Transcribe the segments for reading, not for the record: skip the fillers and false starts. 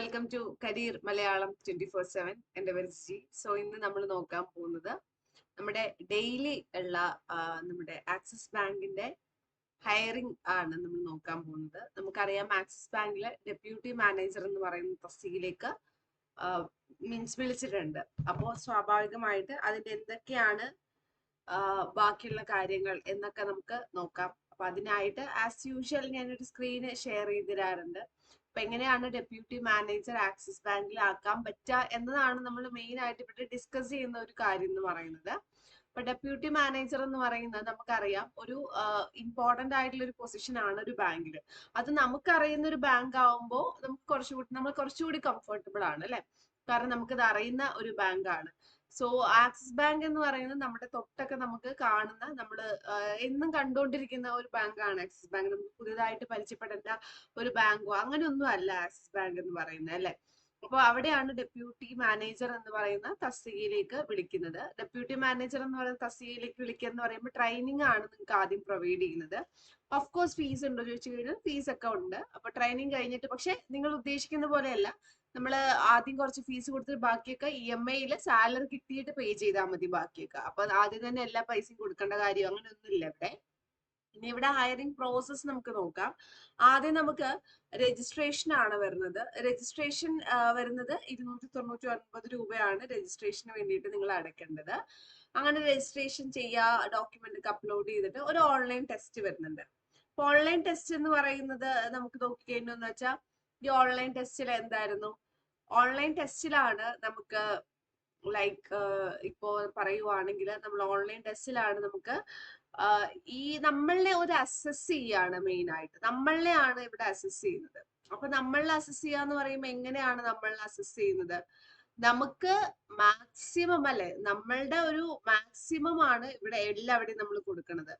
Welcome to career Malayalam 24/7. എൻ്റെ പേര് Jiji. So ഇന്ന് നമ്മൾ നോക്കാൻ പോകുന്നത് നമ്മുടെ ഡെയിലി ഉള്ള നമ്മുടെ ആക്സിസ് ബാങ്കിന്റെ ഹയറിംഗ് ആണ് നമ്മൾ നോക്കാൻ പോകുന്നത്. നമുക്കറിയാം ആക്സിസ് ബാങ്കിലെ ഡെപ്യൂട്ടി മാനേജർ എന്ന് പറയുന്ന തസ്തികയിലേക്ക് മീൻസ് വിളിച്ചിട്ടുണ്ട്. അപ്പോൾ സ്വാഭാവികമായിട്ട് അതിന്റെ എന്തൊക്കെയാണ് ബാക്കിയുള്ള കാര്യങ്ങൾ എന്നൊക്കെ നമുക്ക് നോക്കാം. അപ്പൊ അതിനായിട്ട് ആസ് യൂഷ്വൽ ഞാനൊരു സ്ക്രീന് ഷെയർ ചെയ്ത് തരാറുണ്ട്. അപ്പൊ എങ്ങനെയാണ് ഡെപ്യൂട്ടി മാനേജർ ആക്സിസ് ബാങ്കിൽ ആക്കാൻ പറ്റുക എന്നതാണ് നമ്മൾ മെയിൻ ആയിട്ട് ഇവിടെ ഡിസ്കസ് ചെയ്യുന്ന ഒരു കാര്യം എന്ന് പറയുന്നത്. അപ്പൊ ഡെപ്യൂട്ടി മാനേജർ എന്ന് പറയുന്നത് നമുക്കറിയാം ഒരു ഇമ്പോർട്ടന്റ് ആയിട്ടുള്ള ഒരു പൊസിഷൻ ആണ് ഒരു ബാങ്കിൽ. അത് നമുക്കറിയുന്ന ഒരു ബാങ്ക് ആവുമ്പോൾ നമ്മൾ കുറച്ചുകൂടി കംഫർട്ടബിൾ ആണ് അല്ലെ, കാരണം നമുക്കത് അറിയുന്ന ഒരു ബാങ്ക് ആണ്. സോ ആക്സിസ് ബാങ്ക് എന്ന് പറയുന്നത് നമ്മുടെ തൊട്ടൊക്കെ നമുക്ക് കാണുന്ന നമ്മൾ എന്നും കണ്ടുകൊണ്ടിരിക്കുന്ന ഒരു ബാങ്കാണ് ആക്സിസ് ബാങ്ക്. നമുക്ക് പുതിയതായിട്ട് പരിചയപ്പെടേണ്ട ഒരു ബാങ്കോ അങ്ങനെയൊന്നും അല്ല ആക്സിസ് ബാങ്ക് എന്ന് പറയുന്നത് അല്ലെ. അപ്പൊ അവിടെയാണ് ഡെപ്യൂട്ടി മാനേജർ എന്ന് പറയുന്ന തസ്തികയിലേക്ക് വിളിക്കുന്നത്. ഡെപ്യൂട്ടി മാനേജർ എന്ന് പറയുന്ന തസ്തികയിലേക്ക് വിളിക്കുക എന്ന് പറയുമ്പോൾ ട്രെയിനിങ് ആണ് നിങ്ങൾക്ക് ആദ്യം പ്രൊവൈഡ് ചെയ്യുന്നത്. ഓഫ് കോഴ്സ് ഫീസ് ഉണ്ടോ ചോദിച്ചു കഴിഞ്ഞാൽ ഫീസ് ഒക്കെ ഉണ്ട്. അപ്പൊ ട്രെയിനിങ് കഴിഞ്ഞിട്ട് പക്ഷെ നിങ്ങൾ ഉദ്ദേശിക്കുന്ന പോലെയല്ല, നമ്മൾ ആദ്യം കുറച്ച് ഫീസ് കൊടുത്തിട്ട് ബാക്കിയൊക്കെ EMI സാലറി കിട്ടിയിട്ട് പേ ചെയ്താൽ മതി ബാക്കിയൊക്കെ. അപ്പൊ ആദ്യം തന്നെ എല്ലാ പൈസയും കൊടുക്കേണ്ട കാര്യം അങ്ങനെയൊന്നുമില്ല ഇവിടെ. ഇനി ഇവിടെ ഹയറിംഗ് പ്രോസസ് നമുക്ക് നോക്കാം. ആദ്യം നമുക്ക് രജിസ്ട്രേഷൻ ആണ് വരുന്നത്. രജിസ്ട്രേഷൻ വരുന്നത് 299 രൂപയാണ് രജിസ്ട്രേഷന് വേണ്ടിയിട്ട് നിങ്ങൾ അടയ്ക്കേണ്ടത്. അങ്ങനെ രജിസ്ട്രേഷൻ ചെയ്യുക, ഡോക്യുമെന്റ് ഒക്കെ അപ്ലോഡ് ചെയ്തിട്ട് ഒരു ഓൺലൈൻ ടെസ്റ്റ് വരുന്നുണ്ട്. അപ്പൊ ഓൺലൈൻ ടെസ്റ്റ് എന്ന് പറയുന്നത് നമുക്ക് നോക്കിക്കഴിഞ്ഞെന്ന് വെച്ചാൽ ഈ ഓൺലൈൻ ടെസ്റ്റിൽ എന്തായിരുന്നു, ഓൺലൈൻ ടെസ്റ്റിലാണ് നമുക്ക് ലൈക്ക് ഇപ്പോ പറയുവാണെങ്കിൽ നമ്മൾ ഓൺലൈൻ ടെസ്റ്റിലാണ് നമുക്ക് ഈ നമ്മളെ ഒരു അസസ് ചെയ്യാണ് മെയിൻ ആയിട്ട്. നമ്മളെയാണ് ഇവിടെ അസസ് ചെയ്യുന്നത്. അപ്പൊ നമ്മളെ അസസ് ചെയ്യാന്ന് പറയുമ്പോൾ എങ്ങനെയാണ് നമ്മളെ അസസ് ചെയ്യുന്നത്? നമുക്ക് മാക്സിമം അല്ലെ, നമ്മളുടെ ഒരു മാക്സിമം ആണ് ഇവിടെ എല്ലാവിടെയും നമ്മൾ കൊടുക്കുന്നത്.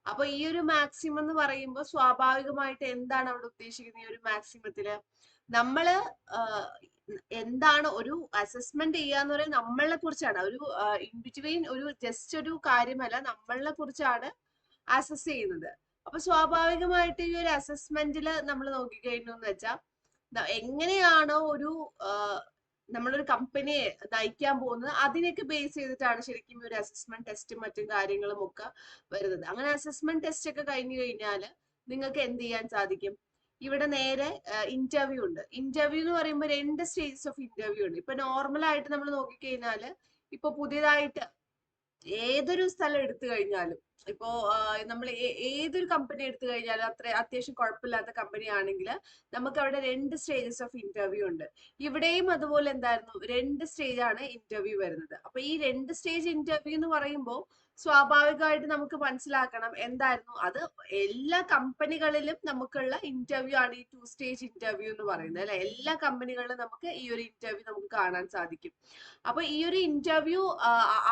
അപ്പൊ ഈ ഒരു മാക്സിമം എന്ന് പറയുമ്പോൾ സ്വാഭാവികമായിട്ട് എന്താണ് അവിടെ ഉദ്ദേശിക്കുന്നത്? ഈ ഒരു മാക്സിമത്തില് നമ്മള് എന്താണ് ഒരു അസസ്മെന്റ് ചെയ്യാന്ന് പറയുന്നത് നമ്മളെ കുറിച്ചാണ്. ഒരു ഇൻബിറ്റ്വീൻ ഒരു ജസ്റ്റ് ഒരു കാര്യമല്ല, നമ്മളെ കുറിച്ചാണ് അസസ് ചെയ്യുന്നത്. അപ്പൊ സ്വാഭാവികമായിട്ട് ഈ ഒരു അസസ്മെന്റില് നമ്മൾ നോക്കിക്കഴിഞ്ഞു എന്ന് വെച്ചാൽ എങ്ങനെയാണോ ഒരു നമ്മളൊരു കമ്പനിയെ നയിക്കാൻ പോകുന്നത് അതിനൊക്കെ ബേസ് ചെയ്തിട്ടാണ് ശരിക്കും ഒരു അസസ്മെന്റ് ടെസ്റ്റും മറ്റും കാര്യങ്ങളും ഒക്കെ വരുന്നത്. അങ്ങനെ അസസ്മെന്റ് ടെസ്റ്റ് ഒക്കെ കഴിഞ്ഞു കഴിഞ്ഞാൽ നിങ്ങൾക്ക് എന്ത് ചെയ്യാൻ സാധിക്കും? ഇവിടെ നേരെ ഇന്റർവ്യൂ ഉണ്ട്. ഇന്റർവ്യൂ എന്ന് പറയുമ്പോൾ 2 സ്റ്റേജസ് ഓഫ് ഇന്റർവ്യൂ ഉണ്ട്. ഇപ്പൊ നോർമൽ ആയിട്ട് നമ്മൾ നോക്കിക്കഴിഞ്ഞാല് ഇപ്പൊ പുതിയതായിട്ട് ഏതൊരു സ്ഥലം എടുത്തു കഴിഞ്ഞാലും, ഇപ്പോ നമ്മൾ ഏതൊരു കമ്പനി എടുത്തു കഴിഞ്ഞാലും അത്യാവശ്യം കുഴപ്പമില്ലാത്ത കമ്പനി ആണെങ്കിൽ നമുക്ക് അവിടെ 2 സ്റ്റേജസ് ഓഫ് ഇന്റർവ്യൂ ഉണ്ട്. ഇവിടെയും അതുപോലെ എന്തായിരുന്നു, 2 സ്റ്റേജ് ആണ് ഇന്റർവ്യൂ വരുന്നത്. അപ്പൊ ഈ 2 സ്റ്റേജ് ഇന്റർവ്യൂ എന്ന് പറയുമ്പോൾ സ്വാഭാവികമായിട്ട് നമുക്ക് മനസ്സിലാക്കണം എന്തായിരുന്നു അത്. എല്ലാ കമ്പനികളിലും നമുക്കുള്ള ഇന്റർവ്യൂ ആണ് ഈ 2 സ്റ്റേജ് ഇന്റർവ്യൂ എന്ന് പറയുന്നത് അല്ലെ. എല്ലാ കമ്പനികളിലും നമുക്ക് ഈ ഒരു ഇന്റർവ്യൂ നമുക്ക് കാണാൻ സാധിക്കും. അപ്പൊ ഈ ഒരു ഇന്റർവ്യൂ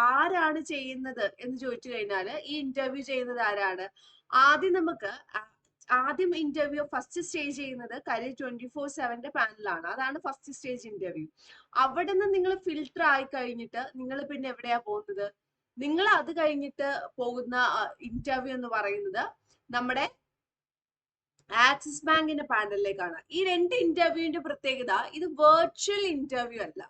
ആരാണ് ചെയ്യുന്നത് എന്ന് ചോദിച്ചു കഴിഞ്ഞാല് ഈ ഇന്റർവ്യൂ ചെയ്യുന്നത് ആരാണ്? ആദ്യം ഇന്റർവ്യൂ ഫസ്റ്റ് സ്റ്റേജ് ചെയ്യുന്നത് കരിയർ 24/7 പാനലാണ്. അതാണ് ഫസ്റ്റ് സ്റ്റേജ് ഇന്റർവ്യൂ. അവിടെ നിന്ന് നിങ്ങൾ ഫിൽട്ടർ ആയി കഴിഞ്ഞിട്ട് നിങ്ങൾ പിന്നെ എവിടെയാ പോകുന്നത്? നിങ്ങൾ അത് കഴിഞ്ഞിട്ട് പോകുന്ന ഇന്റർവ്യൂ എന്ന് പറയുന്നത് നമ്മുടെ ആക്സിസ് ബാങ്കിന്റെ പാനലിലേക്കാണ്. ഈ 2 ഇന്റർവ്യൂവിന്റെ പ്രത്യേകത, ഇത് വെർച്വൽ ഇന്റർവ്യൂ അല്ല,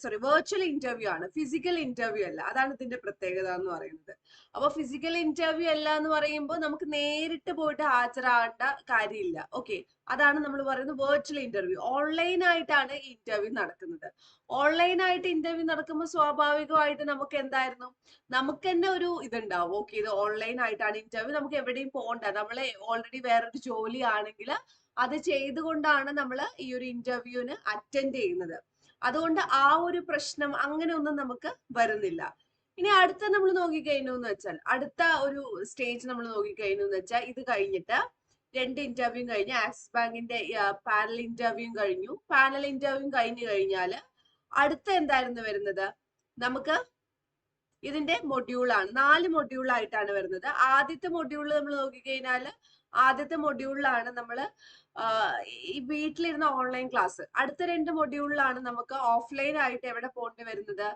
സോറി, വെർച്വൽ ഇന്റർവ്യൂ ആണ്, ഫിസിക്കൽ ഇന്റർവ്യൂ അല്ല. അതാണ് ഇതിന്റെ പ്രത്യേകത എന്ന് പറയുന്നത്. അപ്പൊ ഫിസിക്കൽ ഇന്റർവ്യൂ അല്ല എന്ന് പറയുമ്പോൾ നമുക്ക് നേരിട്ട് പോയിട്ട് ഹാജരാകേണ്ട കാര്യമില്ല. ഓക്കെ, അതാണ് നമ്മൾ പറയുന്നത് വെർച്വൽ ഇന്റർവ്യൂ. ഓൺലൈൻ ആയിട്ടാണ് ഈ ഇന്റർവ്യൂ നടക്കുന്നത്. ഓൺലൈൻ ആയിട്ട് ഇന്റർവ്യൂ നടക്കുമ്പോൾ സ്വാഭാവികമായിട്ട് നമുക്ക് എന്തായിരുന്നു, നമുക്ക് തന്നെ ഒരു ഇതുണ്ടാവും. ഓക്കെ, ഇത് ഓൺലൈൻ ആയിട്ടാണ് ഇന്റർവ്യൂ, നമുക്ക് എവിടെയും പോകണ്ട, നമ്മളെ ഓൾറെഡി വേറൊരു ജോലി ആണെങ്കിൽ അത് ചെയ്തുകൊണ്ടാണ് നമ്മൾ ഈ ഒരു ഇന്റർവ്യൂവിന് അറ്റൻഡ് ചെയ്യുന്നത്. അതുകൊണ്ട് ആ ഒരു പ്രശ്നം അങ്ങനെ ഒന്നും നമുക്ക് വരുന്നില്ല. ഇനി അടുത്ത നമ്മൾ നോക്കിക്കഴിഞ്ഞു എന്ന് വെച്ചാൽ, അടുത്ത ഒരു സ്റ്റേജ് നമ്മൾ നോക്കിക്കഴിഞ്ഞു എന്ന് വെച്ചാൽ, ഇത് കഴിഞ്ഞിട്ട് 2 ഇന്റർവ്യൂ കഴിഞ്ഞ് ആക്സിസ് ബാങ്കിന്റെ പാനൽ ഇന്റർവ്യൂ കഴിഞ്ഞു. പാനൽ ഇന്റർവ്യൂ കഴിഞ്ഞു കഴിഞ്ഞാൽ അടുത്ത എന്തായിരുന്നു വരുന്നത്? നമുക്ക് ഇതിന്റെ മൊഡ്യൂളാണ്, 4 മൊഡ്യൂളായിട്ടാണ് വരുന്നത്. ആദ്യത്തെ മൊഡ്യൂളിൽ നമ്മൾ നോക്കിക്കഴിഞ്ഞാൽ ആദ്യത്തെ മൊഡ്യൂളിലാണ് നമ്മൾ ഈ വീട്ടിലിരുന്ന ഓൺലൈൻ ക്ലാസ്. അടുത്ത 2 മൊഡ്യൂളിലാണ് നമുക്ക് ഓഫ്ലൈൻ ആയിട്ട് എവിടെ പോകേണ്ടി വരുന്നത്?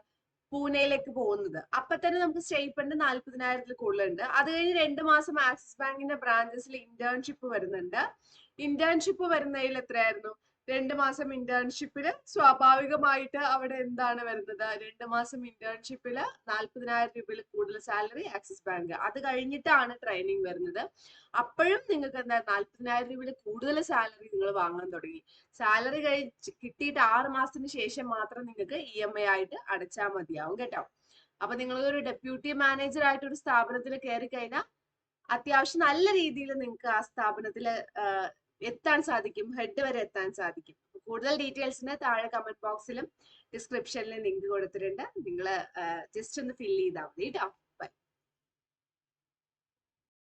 പൂനെയിലേക്ക് പോകുന്നത്. അപ്പൊ തന്നെ നമുക്ക് സ്റ്റൈപ്പൻഡ് 40,000 കൂടുതലുണ്ട്. അത് കഴിഞ്ഞ് 2 മാസം ആക്സിസ് ബാങ്കിന്റെ ബ്രാഞ്ചസിൽ ഇന്റേൺഷിപ്പ് വരുന്നുണ്ട്. ഇന്റേൺഷിപ്പ് വരുന്നതിൽ എത്രയായിരുന്നു? 2 മാസം ഇന്റേൺഷിപ്പില് സ്വാഭാവികമായിട്ട് അവിടെ എന്താണ് വരുന്നത്? 2 മാസം ഇന്റേൺഷിപ്പില് 40,000 രൂപയിൽ കൂടുതൽ സാലറി ആക്സിസ് ബാങ്ക്. അത് കഴിഞ്ഞിട്ടാണ് ട്രെയിനിങ് വരുന്നത്. അപ്പോഴും നിങ്ങൾക്ക് എന്താ 40,000 രൂപയിൽ കൂടുതൽ സാലറി നിങ്ങൾ വാങ്ങാൻ തുടങ്ങി. സാലറി കിട്ടിയിട്ട് 6 മാസത്തിന് ശേഷം മാത്രം നിങ്ങൾക്ക് EMI ആയിട്ട് അടച്ചാൽ മതിയാവും കേട്ടോ. അപ്പൊ നിങ്ങൾ ഒരു ഡെപ്യൂട്ടി മാനേജർ ആയിട്ട് ഒരു സ്ഥാപനത്തിൽ കയറി കഴിഞ്ഞാൽ അത്യാവശ്യം നല്ല രീതിയിൽ നിങ്ങൾക്ക് ആ സ്ഥാപനത്തിൽ എത്താൻ സാധിക്കും, ഹെഡ് വരെ എത്താൻ സാധിക്കും. കൂടുതൽ ഡീറ്റെയിൽസിന് താഴെ കമന്റ് ബോക്സിലും ഡിസ്ക്രിപ്ഷനിലും ലിങ്ക് കൊടുത്തിട്ടുണ്ട്. നിങ്ങൾ ജസ്റ്റ് ഒന്ന് ഫില്ല് ചെയ്താൽ മതി കേട്ടോ.